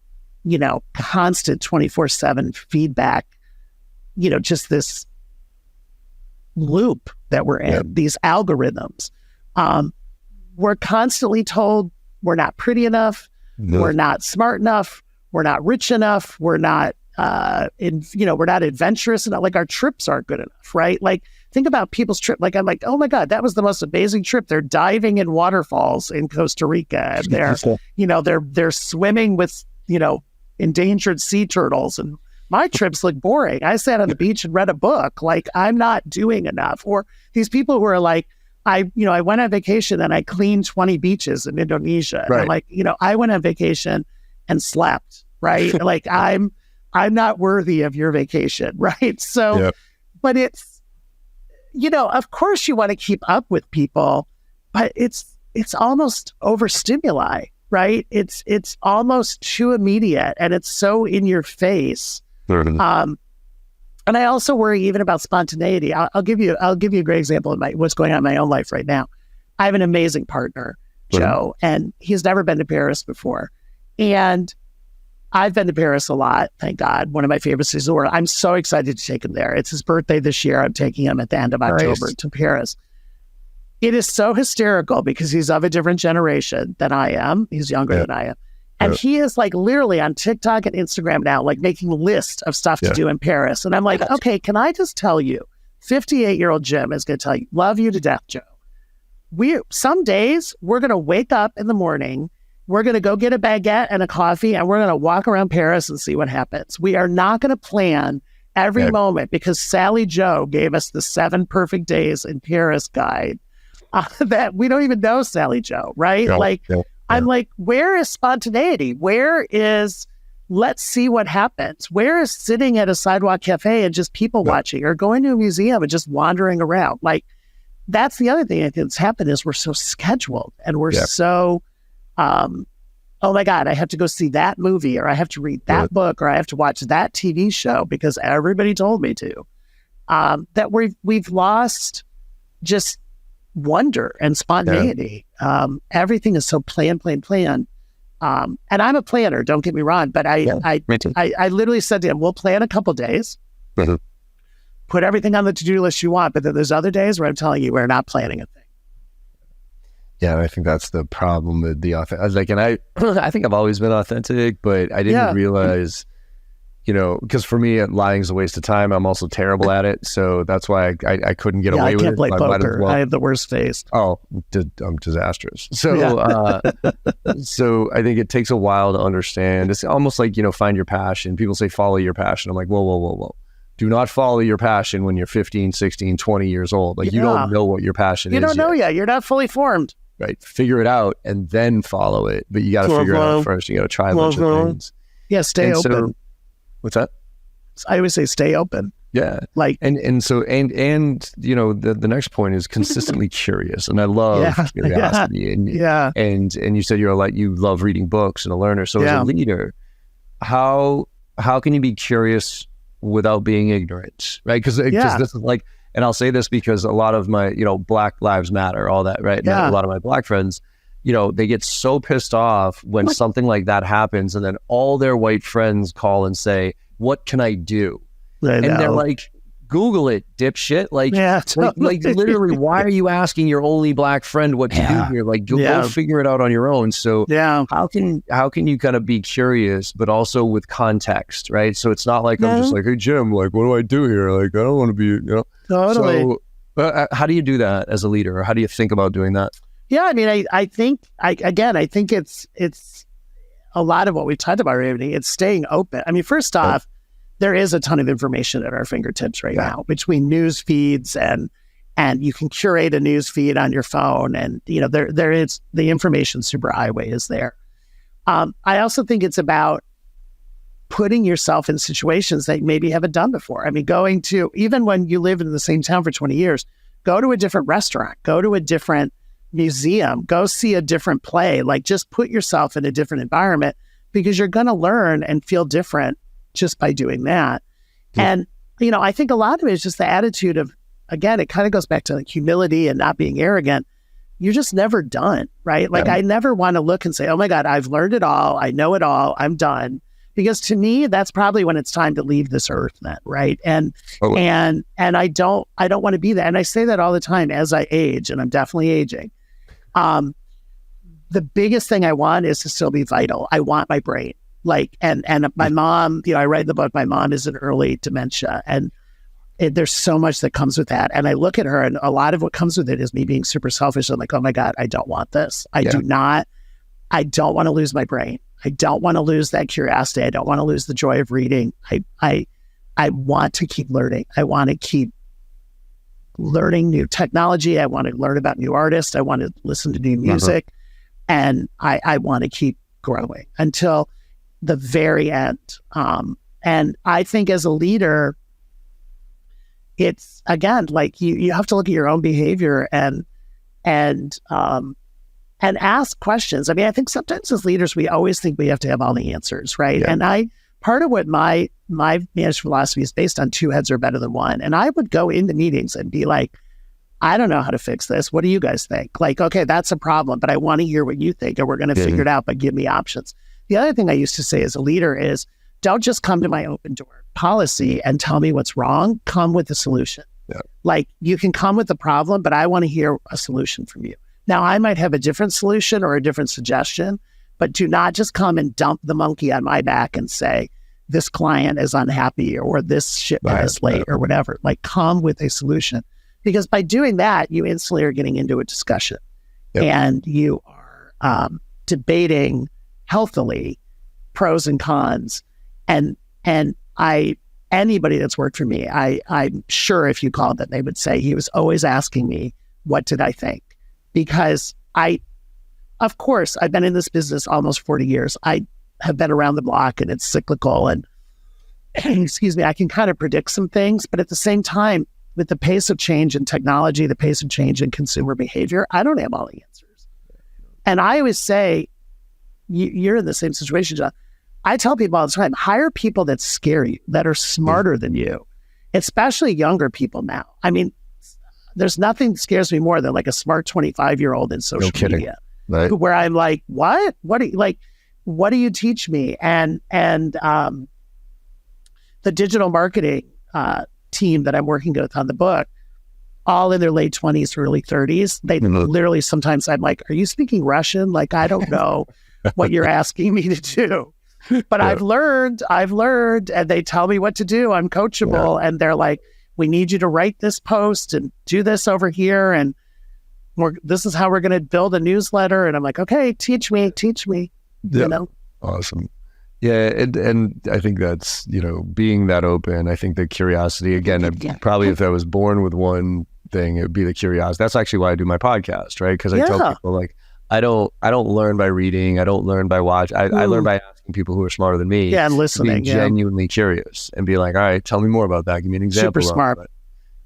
constant 24/7 feedback, just this loop that we're in, these algorithms, we're constantly told we're not pretty enough, we're not smart enough, we're not rich enough, we're not we're not adventurous enough, like our trips aren't good enough, right? Like, think about people's trip. Like, I'm like, oh my God, that was the most amazing trip. They're diving in waterfalls in Costa Rica, and they're swimming with endangered sea turtles, and my trips look boring. I sat on the beach and read a book. Like, I'm not doing enough. Or these people who are like, I went on vacation and I cleaned 20 beaches in Indonesia. Right. And I'm like, I went on vacation and slept, right? Like, I'm not worthy of your vacation, right? So, but it's, of course you want to keep up with people, but it's almost overstimuli, right? It's almost too immediate, and it's so in your face. And I also worry even about spontaneity. I'll give you a great example of what's going on in my own life right now. I have an amazing partner, Joe, and he's never been to Paris before. And I've been to Paris a lot, thank God. One of my favorite cities in the world. I'm so excited to take him there. It's his birthday this year. I'm taking him at the end of October to Paris. It is so hysterical because he's of a different generation than I am. He's younger than I am. And he is like literally on TikTok and Instagram now, like making a list of stuff to do in Paris. And I'm like, okay, can I just tell you, 58-year-old Jim is going to tell you, love you to death, Joe. Some days we're going to wake up in the morning, we're going to go get a baguette and a coffee, and we're going to walk around Paris and see what happens. We are not going to plan every moment because Sally Joe gave us the 7 perfect days in Paris guide that we don't even know Sally Joe, right? I'm like, where is spontaneity? Where is, let's see what happens? Where is sitting at a sidewalk cafe and just people watching, or going to a museum and just wandering around? Like, that's the other thing I think that's happened is we're so scheduled, and we're so, oh my God, I have to go see that movie, or I have to read that book, or I have to watch that TV show because everybody told me to. That we've lost just wonder and spontaneity. Everything is so planned. And I'm a planner, don't get me wrong, but I literally said to him, we'll plan a couple days, put everything on the to-do list you want, but then there's other days where I'm telling you we're not planning a thing. Yeah, I think that's the problem with the authentic. And I think I've always been authentic, but I didn't realize, because for me, lying is a waste of time. I'm also terrible at it, so that's why I couldn't get away with it. I can't play poker. I have the worst face. Oh, I'm disastrous. So, so I think it takes a while to understand. It's almost like, find your passion. People say follow your passion. I'm like, whoa. Do not follow your passion when you're 15, 16, 20 years old. Like, you don't know what your passion is. You don't know yet. You're not fully formed. Right. Figure it out and then follow it. But you got to figure it out first. You got to try a bunch of things. Yeah, stay open. So, what's that? I always say stay open. Yeah. Like, and the next point is consistently curious. And I love curiosity. And you said you love reading books and a learner. So as a leader, how can you be curious without being ignorant? Right? Because this is like, and I'll say this because a lot of my, Black Lives Matter, all that, right? Yeah. A lot of my Black friends, they get so pissed off when something like that happens, and then all their white friends call and say, what can I do? And they're like, Google it, dipshit. Like, like literally, why are you asking your only Black friend what to do here? Like, go figure it out on your own. So how can you kind of be curious, but also with context, right? So it's not like I'm just like, hey, Jim, like, what do I do here? Like, I don't want to be, Totally. So how do you do that as a leader, or how do you think about doing that? Yeah, I mean, I think it's a lot of what we've talked about already. It's staying open. I mean, first off, there is a ton of information at our fingertips right now between news feeds and you can curate a news feed on your phone, and there is the information superhighway is there. I also think it's about putting yourself in situations that maybe you haven't done before. I mean, going to, even when you live in the same town for 20 years, go to a different restaurant, go to a different museum, go see a different play, like just put yourself in a different environment, because you're going to learn and feel different just by doing that. Yeah. And, I think a lot of it is just the attitude of, again, it kind of goes back to like humility and not being arrogant. You're just never done, right? Like I never want to look and say, oh my God, I've learned it all. I know it all. I'm done. Because to me, that's probably when it's time to leave this earth then, right? And I don't want to be that. And I say that all the time as I age, and I'm definitely aging. The biggest thing I want is to still be vital. I want my brain. Like, and my mom, I write in the book, my mom is in early dementia, and there's so much that comes with that. And I look at her, and a lot of what comes with it is me being super selfish. I'm like, oh my God, I don't want this. I don't want to lose my brain. I don't want to lose that curiosity. I don't want to lose the joy of reading. I want to keep learning. I want to keep learning new technology. I want to learn about new artists. I want to listen to new music. And I want to keep growing until the very end. And I think as a leader, it's, again, like you have to look at your own behavior and ask questions. I mean, I think sometimes as leaders, we always think we have to have all the answers, right? Yeah. And part of what my management philosophy is based on two heads are better than one. And I would go into meetings and be like, I don't know how to fix this. What do you guys think? Like, okay, that's a problem, but I want to hear what you think, and we're going to figure it out, but give me options. The other thing I used to say as a leader is, don't just come to my open door policy and tell me what's wrong. Come with a solution. Yeah. Like, you can come with the problem, but I want to hear a solution from you. Now, I might have a different solution or a different suggestion, but do not just come and dump the monkey on my back and say, this client is unhappy or this shipment is late or whatever. Like, come with a solution. Because by doing that, you instantly are getting into a discussion. Yep. And you are debating healthily pros and cons. And anybody that's worked for me, I'm sure if you called them, they would say he was always asking me, what did I think? Because of course, I've been in this business almost 40 years. I have been around the block, and it's cyclical, and excuse me, I can kind of predict some things, but at the same time, with the pace of change in technology, the pace of change in consumer behavior, I don't have all the answers. And I always say, you're in the same situation, John. I tell people all the time, hire people that scare you, that are smarter than you, especially younger people now. I mean, there's nothing that scares me more than like a smart 25-year-old in social media, right? Where I'm like, what? What do you teach me? And the digital marketing team that I'm working with on the book, all in their late 20s, early 30s, they literally, sometimes I'm like, are you speaking Russian? Like, I don't know what you're asking me to do. But I've learned, and they tell me what to do. I'm coachable. And they're like, we need you to write this post and do this over here. And this is how we're going to build a newsletter. And I'm like, okay, teach me, Awesome. Yeah. And I think that's, being that open. I think the curiosity, again, probably if I was born with one thing, it would be the curiosity. That's actually why I do my podcast, right? Because I tell people, like, I don't learn by reading. I don't learn by watch. I learn by asking people who are smarter than me. Yeah, and listening. Being genuinely curious and be like, all right, tell me more about that. Give me an example. Super smart.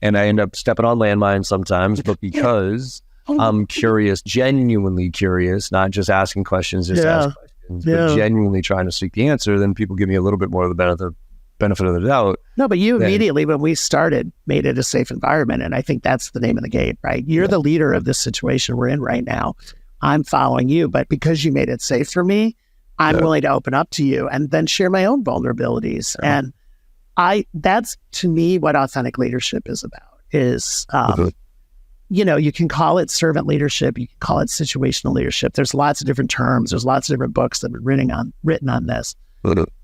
And I end up stepping on landmines sometimes, but because I'm curious, genuinely curious, not just asking questions, just ask questions, but genuinely trying to seek the answer, then people give me a little bit more of the benefit of the doubt. No, but you immediately, when we started, made it a safe environment. And I think that's the name of the game, right? You're the leader of this situation we're in right now. I'm following you, but because you made it safe for me, I'm willing to open up to you and then share my own vulnerabilities. And that's, to me, what authentic leadership is about, is, you can call it servant leadership. You can call it situational leadership. There's lots of different terms. There's lots of different books that have been written on this.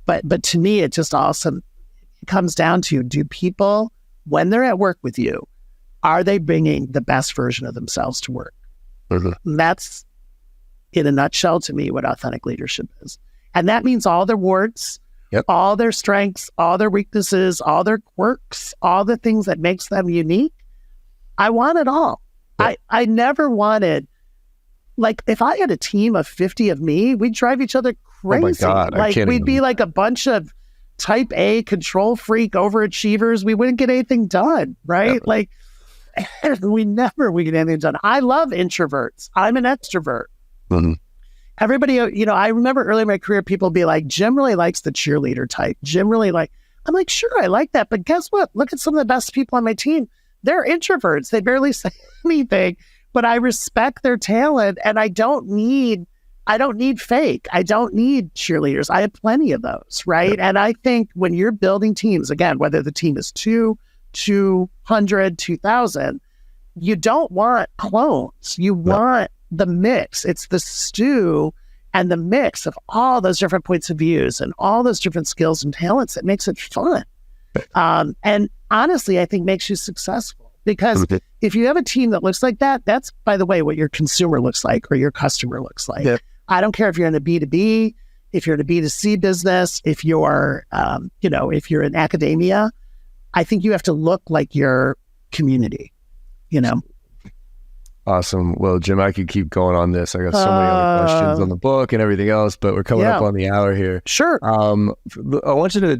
But to me, it just also comes down to, do people, when they're at work with you, are they bringing the best version of themselves to work? And that's, in a nutshell, to me, what authentic leadership is. And that means all their warts, all their strengths, all their weaknesses, all their quirks, all the things that makes them unique. I want it all. I never wanted, like, if I had a team of 50 of me, we'd drive each other crazy. Oh my God, like, we'd be like a bunch of type A control freak overachievers. We wouldn't get anything done, right? Never. Like, we get anything done. I love introverts. I'm an extrovert. Everybody, I remember early in my career, people be like, Jim really likes the cheerleader type. Jim really I'm like, sure, I like that. But guess what? Look at some of the best people on my team. They're introverts. They barely say anything, but I respect their talent, and I don't need fake. I don't need cheerleaders. I have plenty of those, right? And I think when you're building teams, again, whether the team is 200, 2,000, you don't want clones. You want the mix. It's the stew and the mix of all those different points of views and all those different skills and talents that makes it fun. And honestly, I think makes you successful, because if you have a team that looks like that, that's, by the way, what your consumer looks like or your customer looks like. I don't care if you're in a B2B, if you're in a B2C business, if you're, if you're in academia, I think you have to look like your community, Awesome. Well, Jim, I could keep going on this. I got so many other questions on the book and everything else, but we're coming up on the hour here. Sure. I want you to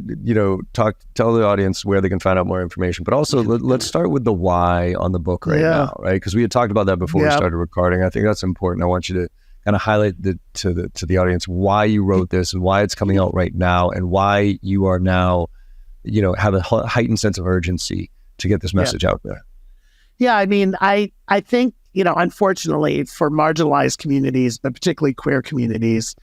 tell the audience where they can find out more information, but also let's start with the why on the book now, right? Because we had talked about that before we started recording. I think that's important. I want you to kind of highlight to the audience why you wrote this and why it's coming out right now and why you are now, have a heightened sense of urgency to get this message out there. Yeah, I mean, I think, unfortunately for marginalized communities, but particularly queer communities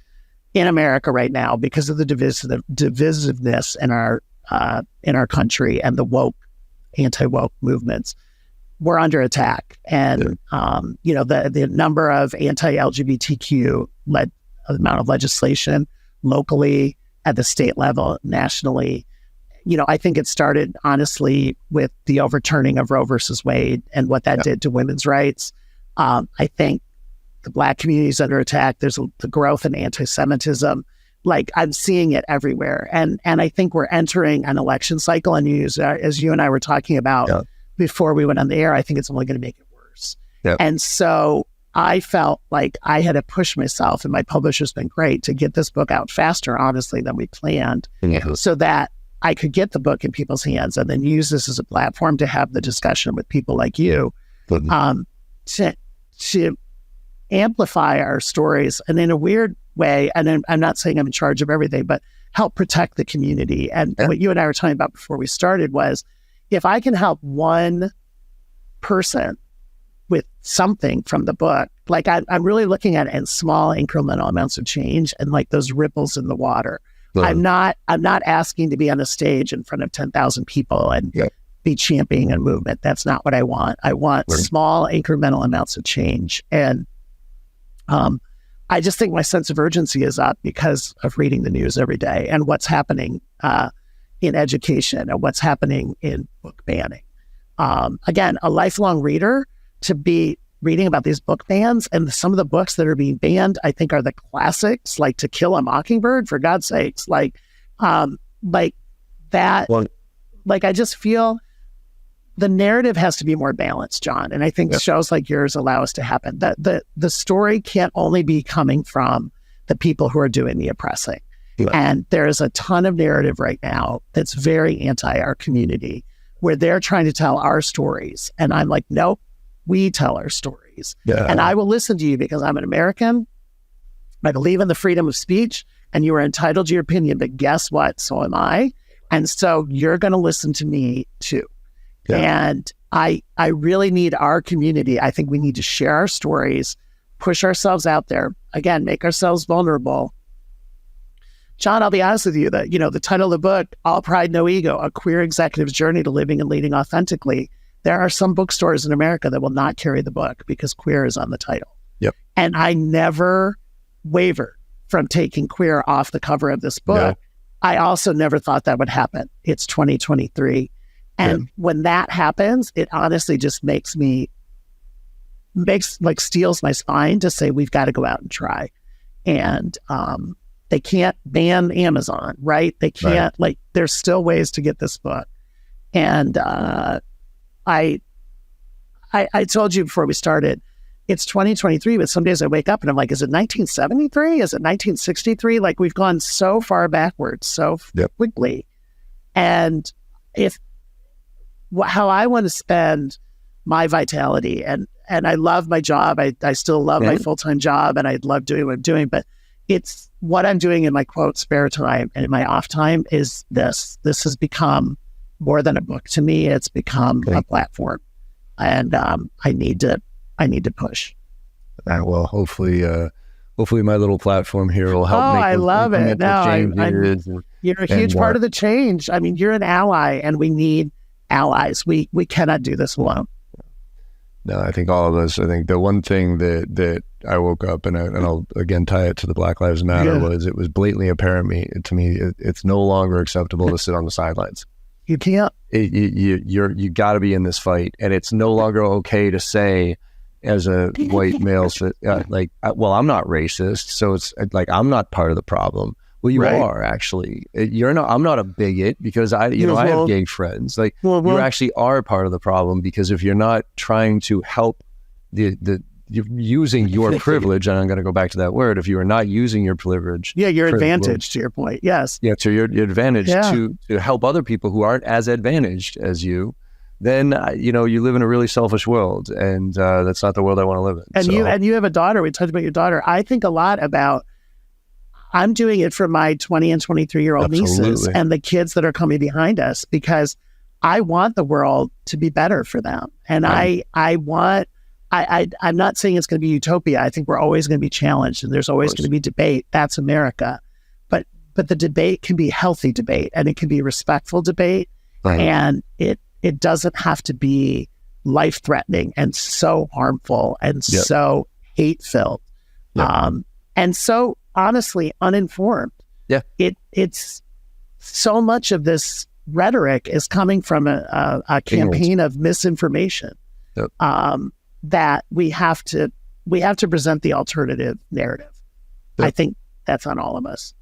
in America right now, because of the divisiveness in our country and the anti-woke movements, we're under attack. And, the number of anti-LGBTQ amount of legislation locally, at the state level, nationally, I think it started, honestly, with the overturning of Roe versus Wade and what that did to women's rights. I think the Black community is under attack. There's the growth in anti-Semitism. Like, I'm seeing it everywhere. And I think we're entering an election cycle. And as you and I were talking about before we went on the air, I think it's only going to make it worse. And so I felt like I had to push myself, and my publisher's been great, to get this book out faster, honestly, than we planned, so that I could get the book in people's hands and then use this as a platform to have the discussion with people like you, to amplify our stories, and in a weird way, and I'm not saying I'm in charge of everything, but help protect the community. And what you and I were talking about before we started was, if I can help one person with something from the book, like I'm really looking at it in small incremental amounts of change and like those ripples in the water. I'm not asking to be on a stage in front of 10,000 people and be championing a movement. That's not what I want. I want small incremental amounts of change. And I just think my sense of urgency is up because of reading the news every day and what's happening in education and what's happening in book banning. Again, a lifelong reader, to be reading about these book bans, and some of the books that are being banned, I think, are the classics, like To Kill a Mockingbird, for God's sakes, like that. Like, I just feel the narrative has to be more balanced, John. And I think shows like yours allow us to happen. The story can't only be coming from the people who are doing the oppressing. And there is a ton of narrative right now that's very anti our community, where they're trying to tell our stories. And I'm like, nope, we tell our stories. And I will listen to you because I'm an American. I believe in the freedom of speech, and you are entitled to your opinion, but guess what? So am I. And so you're going to listen to me too. And I really need our community. I think we need to share our stories, push ourselves out there, again, make ourselves vulnerable. John, I'll be honest with you, that, the title of the book, All Pride, No Ego, A Queer Executive's Journey to Living and Leading Authentically. There are some bookstores in America that will not carry the book because queer is on the title. And I never wavered from taking queer off the cover of this book. I also never thought that would happen. It's 2023. And when that happens, it honestly just makes me steals my spine to say, we've got to go out and try. And they can't ban Amazon, right? They can't, there's still ways to get this book. And I told you before we started, it's 2023, but some days I wake up and I'm like, is it 1973? Is it 1963? Like, we've gone so far backwards so quickly. And how I want to spend my vitality, and I love my job. I still love my full-time job, and I love doing what I'm doing, but it's what I'm doing in my quote spare time and in my off time is this. This has become more than a book to me. It's become a platform, and I need to push. Well, hopefully my little platform here will help. I love it. You're a huge part of the change. I mean, you're an ally, and we need allies. We cannot do this alone. No, I think all of us. I think the one thing that I woke up and I'll again tie it to the Black Lives Matter was it was blatantly apparent to me it's no longer acceptable to sit on the sidelines. You can't. You got to be in this fight, and it's no longer okay to say, as a white male, I'm not racist, so it's like I'm not part of the problem. Well, you are actually. You're not. I'm not a bigot because I have gay friends. Like you actually are part of the problem, because if you're not trying to help you're using your privilege, and I'm going to go back to that word. If you are not using your privilege, your advantage, to your point, yes, to your advantage to help other people who aren't as advantaged as you, then you live in a really selfish world, and that's not the world I want to live in. And you have a daughter. We talked about your daughter. I think a lot about. I'm doing it for my 20 and 23-year-old nieces and the kids that are coming behind us, because I want the world to be better for them. And I'm not saying it's going to be utopia. I think we're always going to be challenged, and there's always going to be debate. That's America. But the debate can be healthy debate, and it can be respectful debate. Right. And it doesn't have to be life-threatening and so harmful and so hate-filled. And so honestly uninformed. It's so much of this rhetoric is coming from a campaign of misinformation that we have to present the alternative narrative. I think that's on all of us.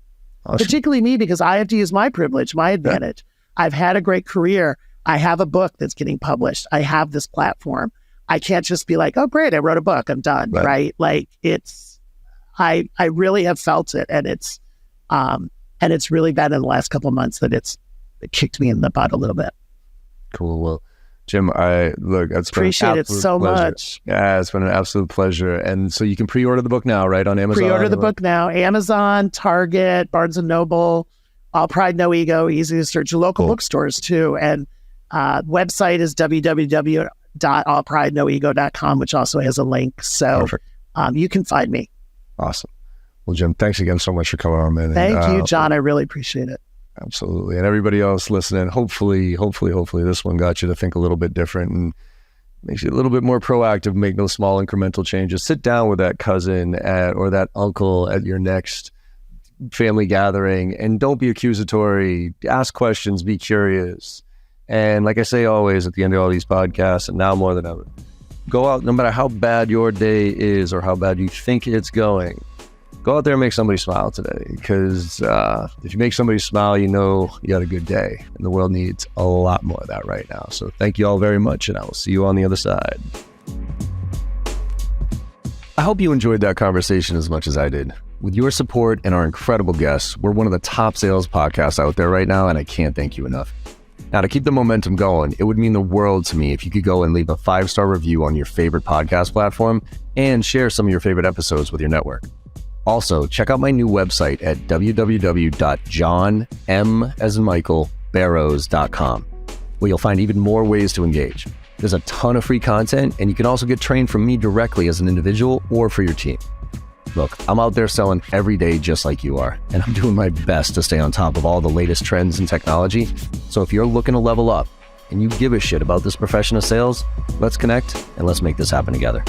Awesome. Particularly me, because I have to use my privilege, my advantage. I've had a great career. I have a book that's getting published. I have this platform. I can't just be like, oh great, I wrote a book, I'm done, right? Like I really have felt it, and it's really been in the last couple of months that it kicked me in the butt a little bit. Cool. Well, Jim, it's appreciate it so much. Yeah, it's been an absolute pleasure. And so you can pre-order the book now, right, on Amazon? Pre-order the book now. Amazon, Target, Barnes & Noble, All Pride, No Ego, easy to search. Your local bookstores too. And website is www.allpridenoego.com, which also has a link. So you can find me. Awesome. Well, Jim, thanks again so much for coming on, man. Thank you, John. I really appreciate it. Absolutely. And everybody else listening, hopefully this one got you to think a little bit different and makes you a little bit more proactive, make those small incremental changes. Sit down with that cousin or that uncle at your next family gathering, and don't be accusatory. Ask questions, be curious. And like I say always at the end of all these podcasts, and now more than ever, go out, no matter how bad your day is or how bad you think it's going, go out there and make somebody smile today. Because if you make somebody smile, you know you had a good day. And the world needs a lot more of that right now. So thank you all very much, and I will see you on the other side. I hope you enjoyed that conversation as much as I did. With your support and our incredible guests, we're one of the top sales podcasts out there right now, and I can't thank you enough. Now, to keep the momentum going, it would mean the world to me if you could go and leave a 5-star review on your favorite podcast platform and share some of your favorite episodes with your network. Also, check out my new website at www.johnm.barrows.com, where you'll find even more ways to engage. There's a ton of free content, and you can also get trained from me directly as an individual or for your team. Look, I'm out there selling every day just like you are, and I'm doing my best to stay on top of all the latest trends in technology. So if you're looking to level up and you give a shit about this profession of sales, let's connect and let's make this happen together.